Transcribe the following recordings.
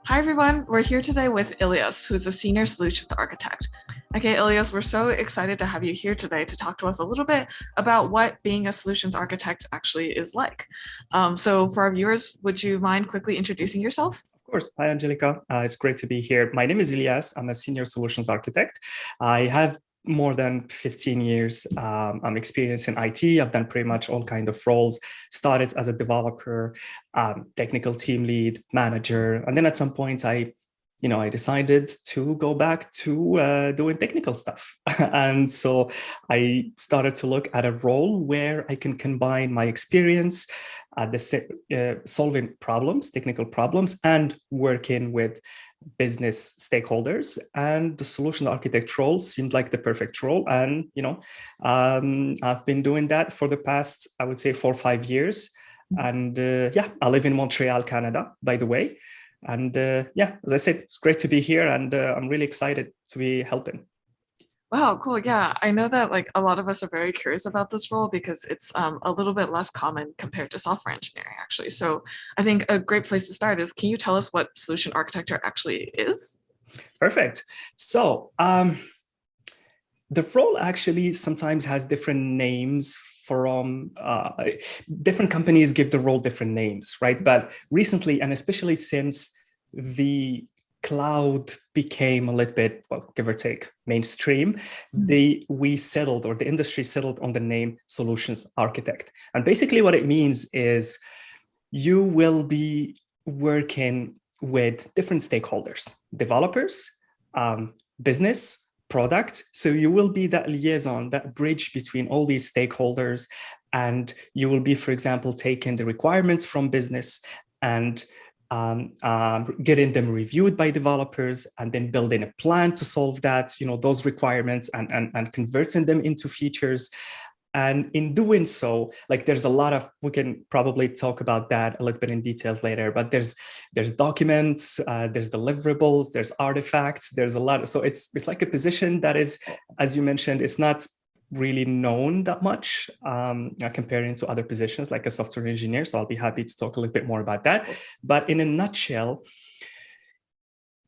Hi everyone, we're here today with Ilias, who's a senior solutions architect. Okay, Ilias, we're so excited to have you here today to talk to us a little bit about what being a solutions architect actually is like. So for our viewers, would you mind quickly introducing yourself? Of course. Hi, Angelica. It's great to be here. My name is Ilyas. I'm a senior solutions architect. I have more than 15 years I'm experienced in IT. I've done pretty much all kinds of roles. Started as a developer, technical team lead, manager, and then at some point I decided to go back to doing technical stuff. And so I started to look at a role where I can combine my experience solving problems, technical problems, and working with business stakeholders. And the solution architect role seemed like the perfect role. And I've been doing that for the past, I would say, 4 or 5 years. And I live in Montreal, Canada, by the way. And as I said, it's great to be here, and I'm really excited to be helping. Wow, cool. Yeah, I know that like a lot of us are very curious about this role because it's a little bit less common compared to software engineering, actually. So I think a great place to start is, can you tell us what solution architecture actually is? Perfect. So the role actually sometimes has different names from different companies give the role different names, right? But recently, and especially since the cloud became a little bit, well, give or take, mainstream, we settled, or the industry settled on the name solutions architect. And basically what it means is you will be working with different stakeholders, developers, business, product. So you will be that liaison, that bridge between all these stakeholders. And you will be, for example, taking the requirements from business and getting them reviewed by developers, and then building a plan to solve that, those requirements, and converting them into features. And in doing so, like, there's a lot of, we can probably talk about that a little bit in details later, but there's documents, there's deliverables, there's artifacts, there's a lot. So it's like a position that is, as you mentioned, it's not really known that much comparing to other positions like a software engineer. So I'll be happy to talk a little bit more about that. But in a nutshell,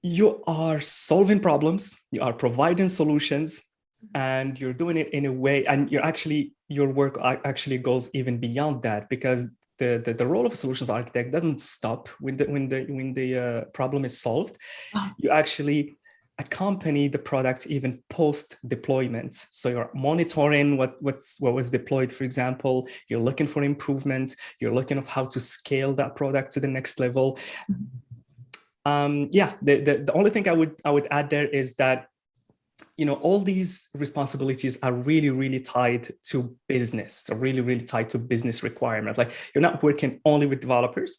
you are solving problems, you are providing solutions, and you're doing it in a way, and your work actually goes even beyond that, because the role of a solutions architect doesn't stop when the problem is solved. You actually accompany the product even post deployment. So you're monitoring what was deployed, for example. You're looking for improvements. You're looking at how to scale that product to the next level. The only thing I would add there is that all these responsibilities are really, really tied to business, or really, really tied to business requirements. Like, you're not working only with developers,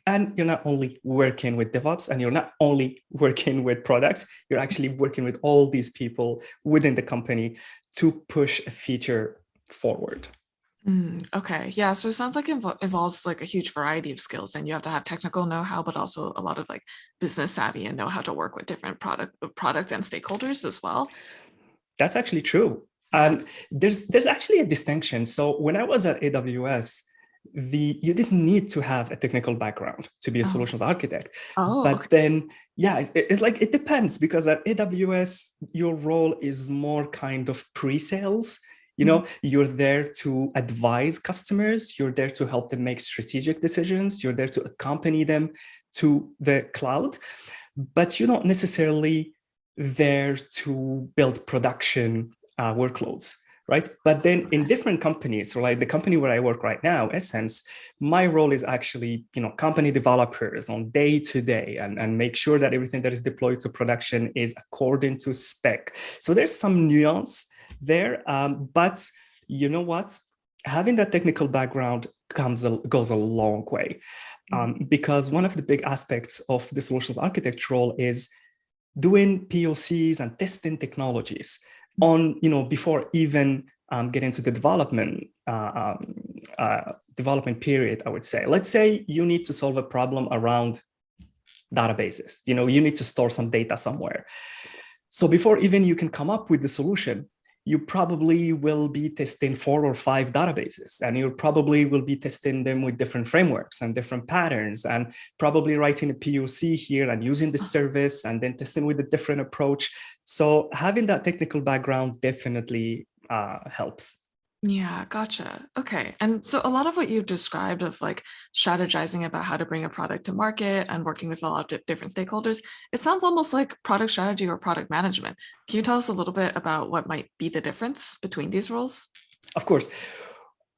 and you're not only working with DevOps, and you're not only working with products, you're actually working with all these people within the company to push a feature forward. Okay, yeah, so it sounds like it involves like a huge variety of skills, and you have to have technical know-how, but also a lot of like business savvy and know how to work with different product and stakeholders as well. That's actually true. Yeah. And there's actually a distinction. So when I was at AWS, you didn't need to have a technical background to be a Oh. solutions architect. Oh, But okay. then, yeah, it's like, it depends, because at AWS, your role is more kind of pre-sales. Mhm. You're there to advise customers, you're there to help them make strategic decisions, you're there to accompany them to the cloud, but you're not necessarily there to build production workloads, right? But then in different companies, so like the company where I work right now, Essence, my role is actually, company developers on day to day, and make sure that everything that is deployed to production is according to spec. So there's some nuance there, but you know what? Having that technical background goes a long way, because one of the big aspects of the solutions architect role is doing POCs and testing technologies on, before even getting to the development period, I would say. Let's say you need to solve a problem around databases. You need to store some data somewhere. So before even you can come up with the solution, you probably will be testing 4 or 5 databases, and you probably will be testing them with different frameworks and different patterns, and probably writing a POC here and using the service and then testing with a different approach. So having that technical background definitely helps. Yeah, gotcha. Okay. And so a lot of what you've described of like strategizing about how to bring a product to market and working with a lot of different stakeholders, it sounds almost like product strategy or product management. Can you tell us a little bit about what might be the difference between these roles? Of course.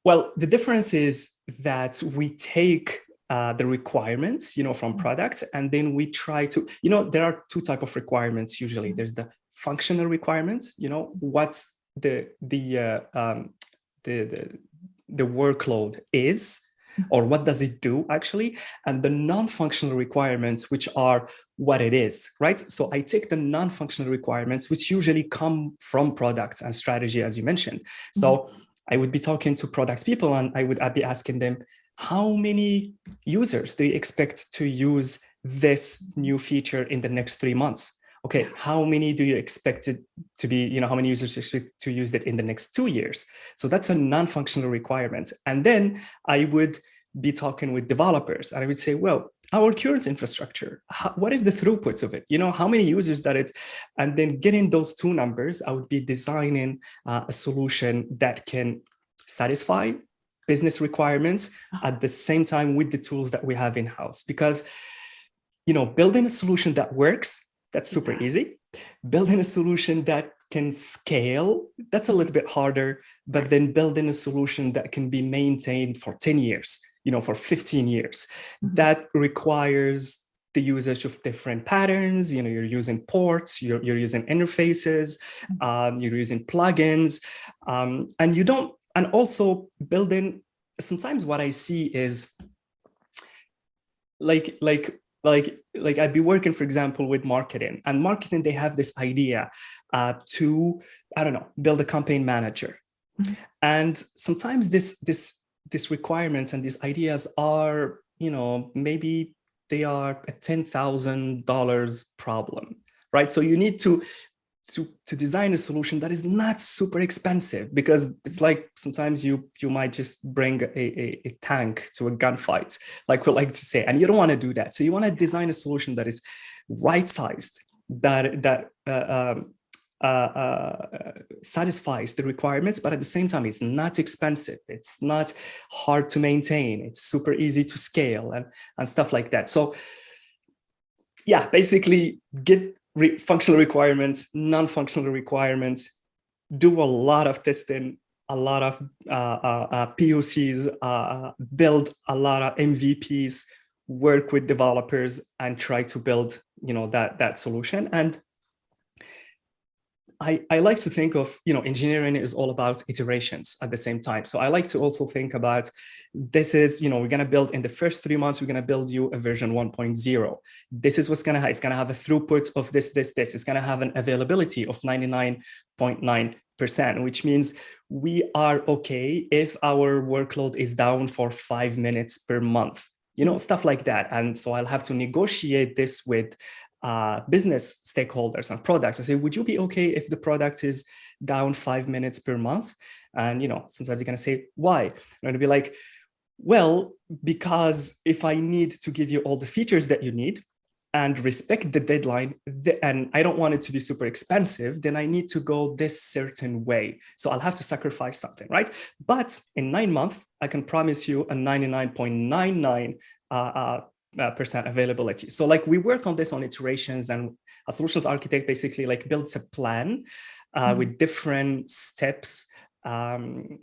Well, the difference is that we take the requirements, from products, and then we try to, there are 2 types of requirements usually. There's the functional requirements, what's the workload is, or what does it do actually, and the non-functional requirements, which are what it is, right? So I take the non-functional requirements, which usually come from products and strategy, as you mentioned. So I would be talking to product people, and I'd be asking them, how many users do you expect to use this new feature in the next 3 months? Okay, how many do you expect it to be, how many users expect to use it in the next 2 years? So that's a non-functional requirement. And then I would be talking with developers, and I would say, well, our current infrastructure, what is the throughput of it? How many users that it's, and then getting those 2 numbers, I would be designing a solution that can satisfy business requirements at the same time with the tools that we have in-house. Because, building a solution that works, that's super easy. Building a solution that can scale, that's a little bit harder, but then building a solution that can be maintained for 10 years, for 15 years, that requires the usage of different patterns. You're using ports, you're using interfaces, you're using plugins, and also building, sometimes what I see is like I'd be working, for example, with marketing, and marketing, they have this idea to, I don't know, build a campaign manager. And sometimes this requirements and these ideas are, maybe they are a $10,000 problem, right? So you need to design a solution that is not super expensive, because it's like sometimes you might just bring a tank to a gunfight, like we like to say, and you don't want to do that. So you want to design a solution that is right sized, that satisfies the requirements, but at the same time, it's not expensive, it's not hard to maintain, it's super easy to scale, and stuff like that. So yeah, basically get functional requirements, non-functional requirements, do a lot of testing, a lot of POCs, build a lot of MVPs, work with developers, and try to build, that solution. And I like to think of, engineering is all about iterations at the same time. So I like to also think about, this is, we're going to build in the first 3 months, we're going to build you a version 1.0. This is what's going to have, it's going to have a throughput of this. It's going to have an availability of 99.9%, which means we are okay if our workload is down for 5 minutes per month, stuff like that. And so I'll have to negotiate this with business stakeholders and products. I say, would you be okay if the product is down 5 minutes per month? And sometimes you're going to say, why? And I'm going to be like, well, because if I need to give you all the features that you need and respect the deadline, and I don't want it to be super expensive, then I need to go this certain way. So I'll have to sacrifice something, right? But in 9 months, I can promise you a 99.99% availability. So like we work on this on iterations, and a solutions architect basically like builds a plan with different steps, and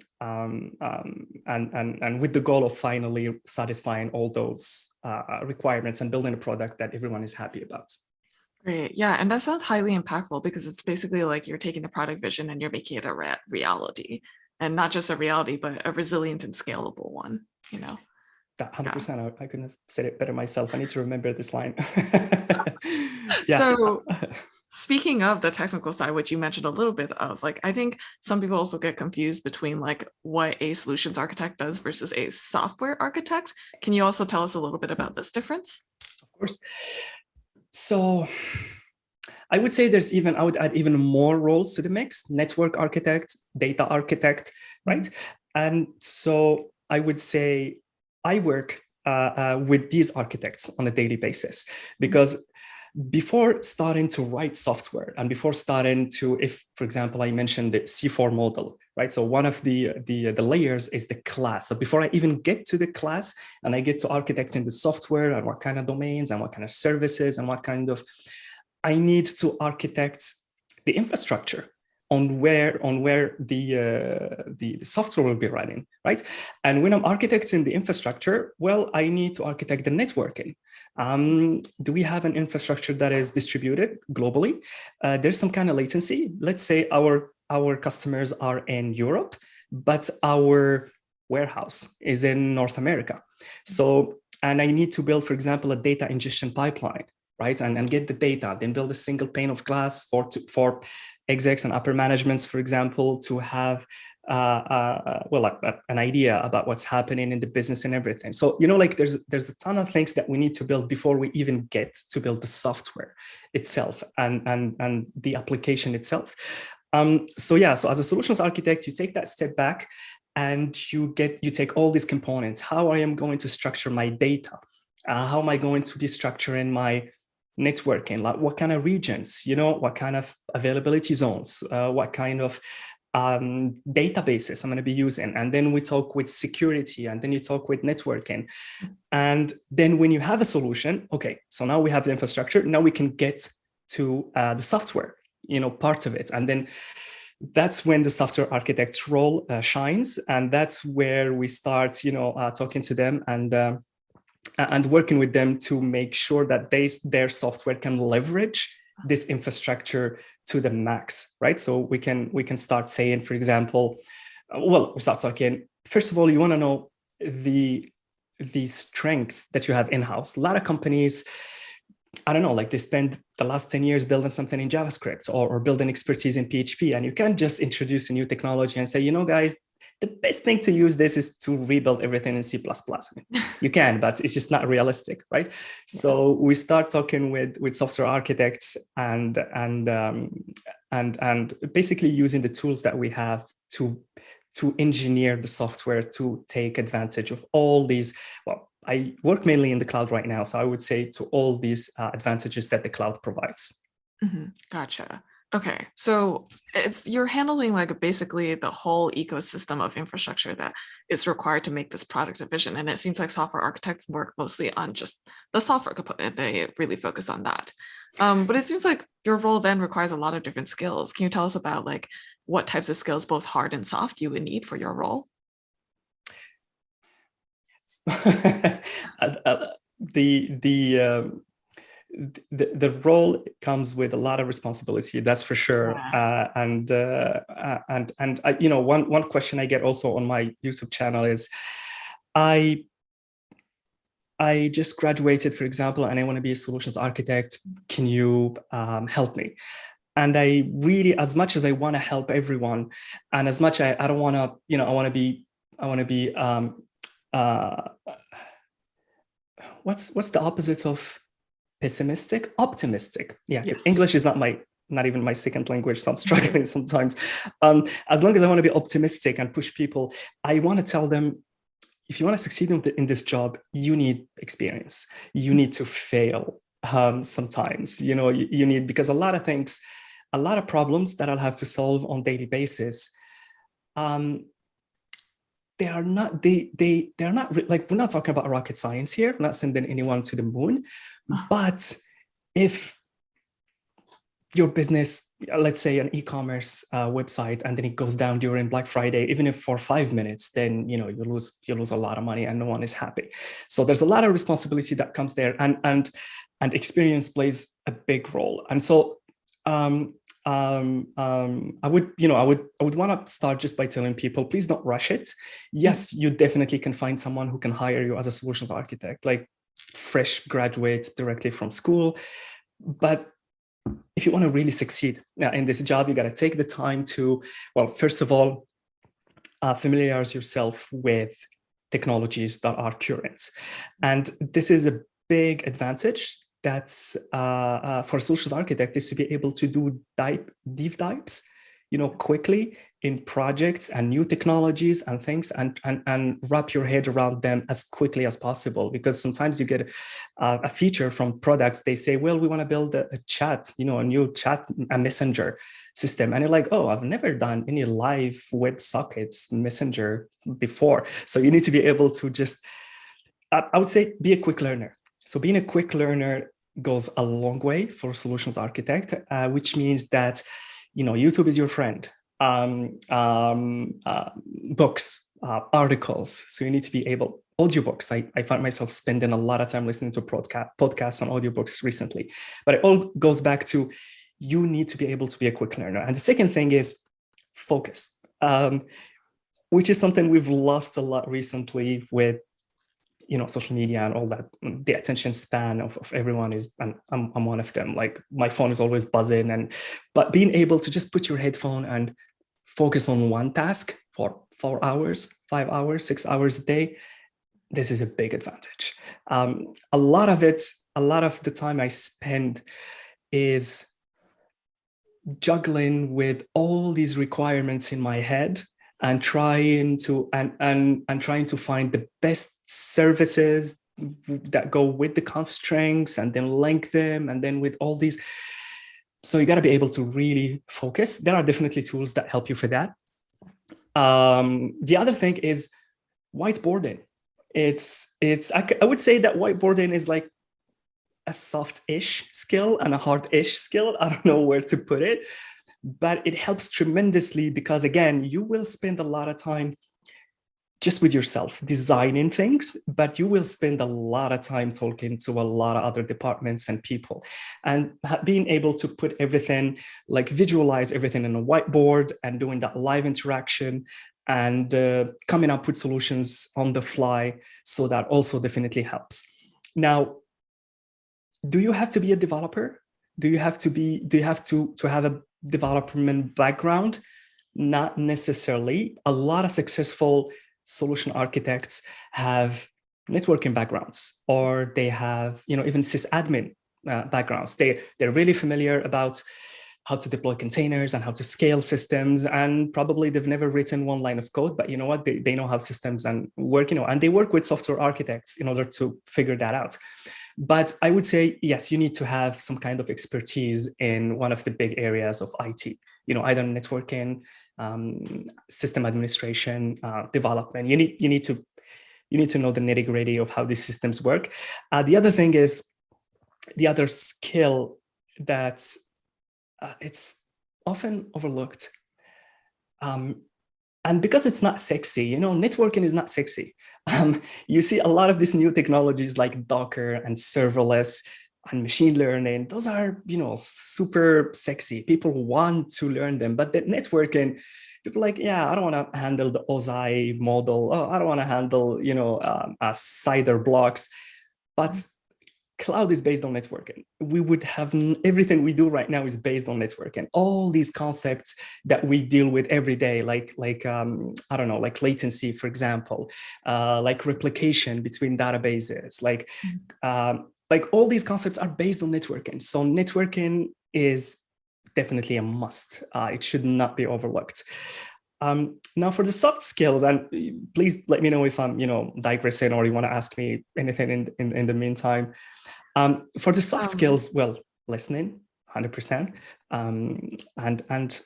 with the goal of finally satisfying all those requirements and building a product that everyone is happy about. Great. Yeah. And that sounds highly impactful, because it's basically like you're taking the product vision and you're making it a reality, and not just a reality, but a resilient and scalable one, That 100%. Yeah. I couldn't have said it better myself. I need to remember this line. Yeah. So speaking of the technical side, which you mentioned a little bit of, like, I think some people also get confused between like what a solutions architect does versus a software architect. Can you also tell us a little bit about this difference? Of course. So I would say I would add even more roles to the mix: network architect, data architect, right? And so I would say I work with these architects on a daily basis, because before starting to write software and before starting to, if for example I mentioned the C4 model, right? So one of the layers is the class. So before I even get to the class and I get to architecting the software and what kind of domains and what kind of services and what kind of, I need to architect the infrastructure on where the software will be running, right? And when I'm architecting the infrastructure, well, I need to architect the networking. Do we have an infrastructure that is distributed globally? There's some kind of latency. Let's say our customers are in Europe, but our warehouse is in North America. So, and I need to build, for example, a data ingestion pipeline, right? And get the data, then build a single pane of glass for execs and upper managements, for example, to have an idea about what's happening in the business and everything. So, like there's a ton of things that we need to build before we even get to build the software itself and the application itself. So as a solutions architect, you take that step back and you take all these components. How I am going to structure my data? How am I going to be structuring my networking? Like what kind of regions, what kind of availability zones, what kind of databases I'm going to be using. And then we talk with security, and then you talk with networking. And then when you have a solution, okay, so now we have the infrastructure, now we can get to the software, part of it. And then that's when the software architect role shines. And that's where we start, talking to them and working with them to make sure that their software can leverage this infrastructure to the max, right? So we can start saying, for example, we start talking. First of all, you want to know the strength that you have in-house. A lot of companies, I don't know, like they spend the last 10 years building something in JavaScript or building expertise in PHP, and you can't just introduce a new technology and say, guys, the best thing to use this is to rebuild everything in C++. I mean, you can, but it's just not realistic, right? Yes. So we start talking with software architects and basically using the tools that we have to engineer the software to take advantage of all these. Well, I work mainly in the cloud right now, so I would say to all these advantages that the cloud provides. Mm-hmm. Gotcha. Okay, so you're handling like basically the whole ecosystem of infrastructure that is required to make this product a vision. And it seems like software architects work mostly on just the software component. They really focus on that. But it seems like your role then requires a lot of different skills. Can you tell us about like what types of skills, both hard and soft, you would need for your role? Yes. The role comes with a lot of responsibility, that's for sure. Yeah. And one question I get also on my YouTube channel is, I just graduated, for example, and I want to be a solutions architect. Can you help me? And I really, as much as I want to help everyone, and as much I don't want to, I want to be what's the opposite of pessimistic? Optimistic. Yeah. Yes. English is not even my second language, so I'm struggling sometimes. As long as I want to be optimistic and push people, I want to tell them, if you want to succeed in this job, you need experience. You need to fail sometimes. You need, because a lot of things, a lot of problems that I'll have to solve on a daily basis, they're not like, we're not talking about rocket science here. We're not sending anyone to the moon. But if your business, let's say an e-commerce website, and then it goes down during Black Friday, even if for 5 minutes, then you lose a lot of money and no one is happy. So there's a lot of responsibility that comes there, and experience plays a big role. And so I would want to start just by telling people, please don't rush it. Yes, you definitely can find someone who can hire you as a solutions architect, like fresh graduates directly from school. But if you want to really succeed in this job, you got to take the time to, well, first of all, familiarize yourself with technologies that are current. And this is a big advantage that's for a solutions architect is to be able to do deep dives, quickly in projects and new technologies and things, and wrap your head around them as quickly as possible. Because sometimes you get a feature from products, they say, well, we want to build a chat, a new chat, a messenger system. And you're like, oh, I've never done any live WebSockets messenger before. So you need to be able to just, I would say, be a quick learner. So being a quick learner goes a long way for solutions architect, which means that, YouTube is your friend. Books, articles. So you need to be able, audiobooks. I find myself spending a lot of time listening to podcasts and audiobooks recently. But it all goes back to, you need to be able to be a quick learner. And the second thing is focus, which is something we've lost a lot recently with social media and all that. The attention span of everyone is, and I'm one of them. Like, my phone is always buzzing, but being able to just put your headphone and focus on one task for 4 hours, 5 hours, 6 hours a day, this is a big advantage. A lot of the time I spend is juggling with all these requirements in my head and trying to find the best services that go with the constraints, and then link them, and then with all these. So you got to be able to really focus. There are definitely tools that help you for that. The other thing is whiteboarding. I would say that whiteboarding is like a soft-ish skill and a hard-ish skill. I don't know where to put it, but it helps tremendously because, again, you will spend a lot of time just with yourself designing things, but you will spend a lot of time talking to a lot of other departments and people, and being able to put everything, like visualize everything in a whiteboard and doing that live interaction and coming up with solutions on the fly. So that also definitely helps. Now, do you have to be a developer? Do you have to have a development background? Not necessarily. A lot of successful solution architects have networking backgrounds, or they have, even sysadmin backgrounds. They're really familiar about how to deploy containers and how to scale systems, and probably they've never written one line of code, but you know what? They know how systems and work, and they work with software architects in order to figure that out. But I would say, yes, you need to have some kind of expertise in one of the big areas of IT, either networking, system administration, development. You need to know the nitty-gritty of how these systems work. The other thing is, the other skill that it's often overlooked, and because it's not sexy, networking is not sexy. You see a lot of these new technologies like Docker and serverless and machine learning. Those are, super sexy. People want to learn them, but the networking, people are like, yeah, I don't want to handle the OSI model. Oh, I don't want to handle, CIDR blocks. But cloud is based on networking. We would have everything we do right now is based on networking. All these concepts that we deal with every day, like I don't know, like latency, for example, like replication between databases, like all these concepts are based on networking. So networking is definitely a must. It should not be overlooked. Now for the soft skills, and please let me know if I'm, digressing, or you want to ask me anything in the meantime. For the soft skills, well, listening, 100%, and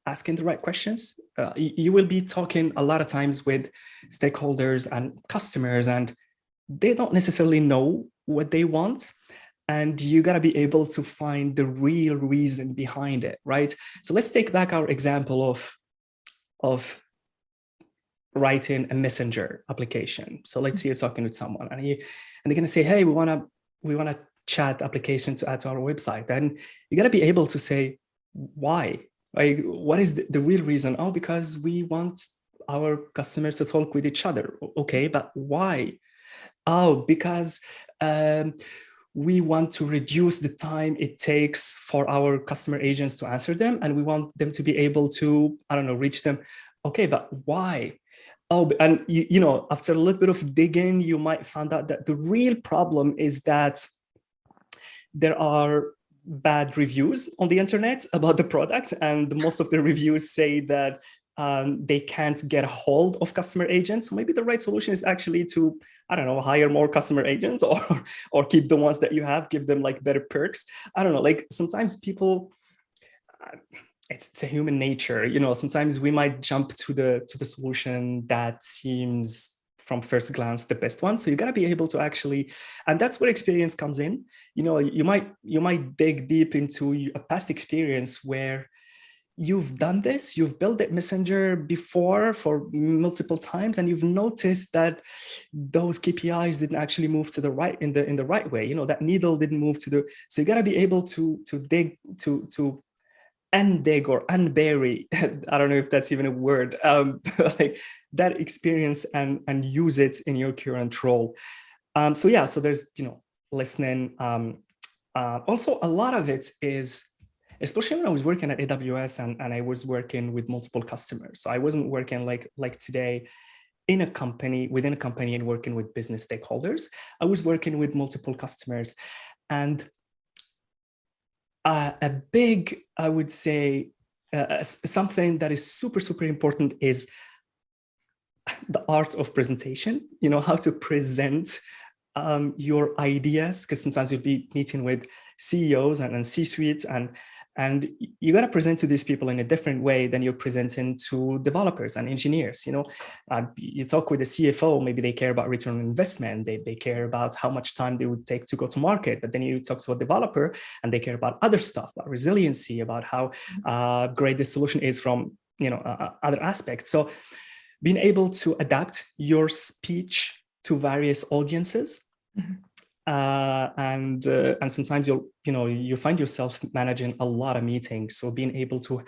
asking the right questions. You will be talking a lot of times with stakeholders and customers, and they don't necessarily know what they want. And you got to be able to find the real reason behind it, right? So let's take back our example of writing a messenger application. So let's say you're talking with someone, and they're going to say, hey, we want a chat application to add to our website. And you got to be able to say, why? Like, what is the real reason? Oh, because we want our customers to talk with each other. Okay, but why? Oh, because we want to reduce the time it takes for our customer agents to answer them, and we want them to be able to, I don't know, reach them. Okay, but why? Oh, and after a little bit of digging, you might find out that the real problem is that there are bad reviews on the internet about the product, and most of the reviews say that they can't get a hold of customer agents. So maybe the right solution is actually to, I don't know, hire more customer agents, or keep the ones that you have, give them like better perks. I don't know, like sometimes people, it's a human nature, you know, sometimes we might jump to the solution that seems from first glance the best one. So you got to be able to actually, and that's where experience comes in. You know, you might dig deep into a past experience where you've done this, you've built that messenger before for multiple times, and you've noticed that those KPIs didn't actually move to the right in the right way. You know, that needle didn't move to the, so you got to be able to dig to undig or unbury, I don't know if that's even a word, like that experience and use it in your current role. So yeah, so there's, you know, listening. Also, a lot of it is, especially when I was working at AWS and I was working with multiple customers. So I wasn't working like today in a company, within a company, and working with business stakeholders. I was working with multiple customers. And a big, I would say, something that is super, super important is the art of presentation, you know, how to present your ideas, because sometimes you'll be meeting with CEOs and C-suite, and you got to present to these people in a different way than you're presenting to developers and engineers. You know, you talk with the CFO, maybe they care about return on investment. They care about how much time they would take to go to market. But then you talk to a developer and they care about other stuff, about resiliency, about how great the solution is from, you know, other aspects. So being able to adapt your speech to various audiences. Mm-hmm. And sometimes you find yourself managing a lot of meetings. So being able to,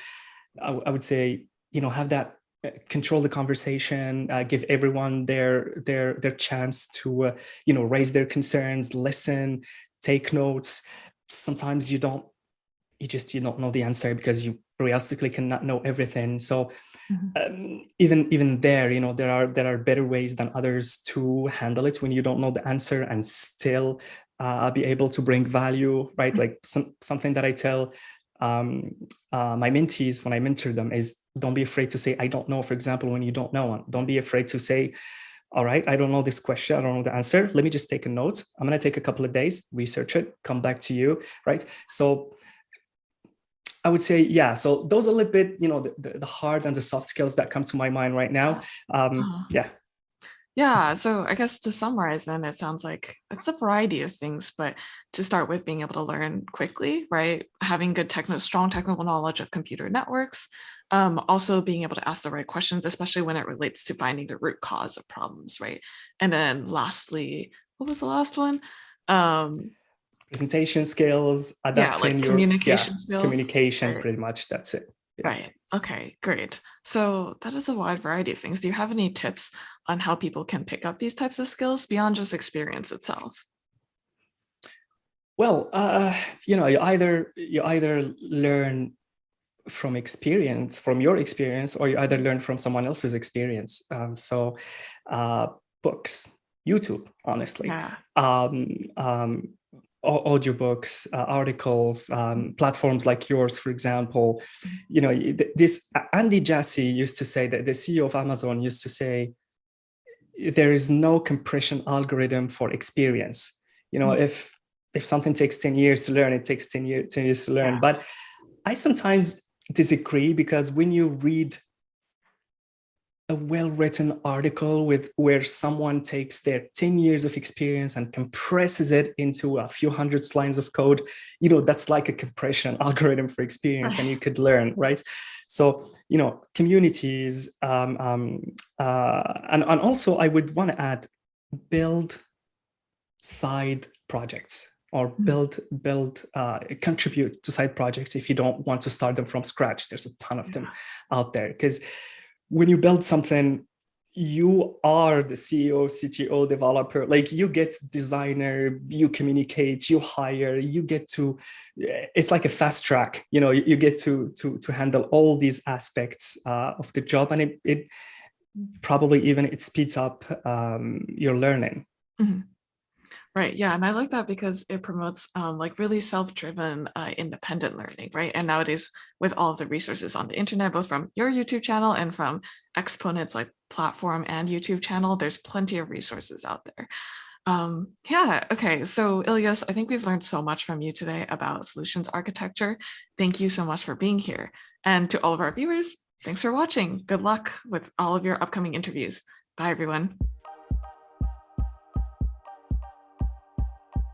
I would say, you know, have that control the conversation, give everyone their chance to you know, raise their concerns, listen, take notes. Sometimes you don't know the answer because you realistically cannot know everything. So even there, you know, there are better ways than others to handle it when you don't know the answer and still be able to bring value, right? Like something that I tell my mentees when I mentor them is, don't be afraid to say, I don't know, for example, when you don't know. Don't be afraid to say, all right, I don't know this question, I don't know the answer. Let me just take a note. I'm going to take a couple of days, research it, come back to you, right? So I would say, yeah, so those are a little bit, you know, the hard and the soft skills that come to my mind right now. Yeah. Yeah, so I guess to summarize then, it sounds like it's a variety of things, but to start with, being able to learn quickly, right? Having good strong technical knowledge of computer networks, also being able to ask the right questions, especially when it relates to finding the root cause of problems, right? And then lastly, what was the last one? Presentation skills, adapting your communication skills. Communication, right? pretty much, that's it. Yeah. Right. Okay, great. So that is a wide variety of things. Do you have any tips on how people can pick up these types of skills beyond just experience itself? Well, you know, you either learn from your experience, or you either learn from someone else's experience. So books, YouTube, honestly. Yeah. Audiobooks, articles, platforms like yours, for example. You know, this Andy Jassy used to say, that the CEO of Amazon used to say, there is no compression algorithm for experience. You know, if something takes 10 years to learn, it takes 10 years to learn. Yeah. But I sometimes disagree, because when you read a well-written article where someone takes their 10 years of experience and compresses it into a few hundred lines of code, you know, that's like a compression algorithm for experience, and you could learn, right? So, you know, communities, and also I would want to add, build side projects, or contribute to side projects if you don't want to start them from scratch. There's a ton of them out there, because when you build something, you are the CEO, CTO, developer. Like, you get designer, you communicate, you hire, you get to, it's like a fast track, you know, you get to handle all these aspects of the job, and it probably even it speeds up your learning. Mm-hmm. Right. Yeah. And I like that because it promotes like really self-driven, independent learning, right? And nowadays, with all of the resources on the internet, both from your YouTube channel and from Exponent's like platform and YouTube channel, there's plenty of resources out there. Yeah. Okay. So Ilyas, I think we've learned so much from you today about solutions architecture. Thank you so much for being here. And to all of our viewers, thanks for watching. Good luck with all of your upcoming interviews. Bye, everyone.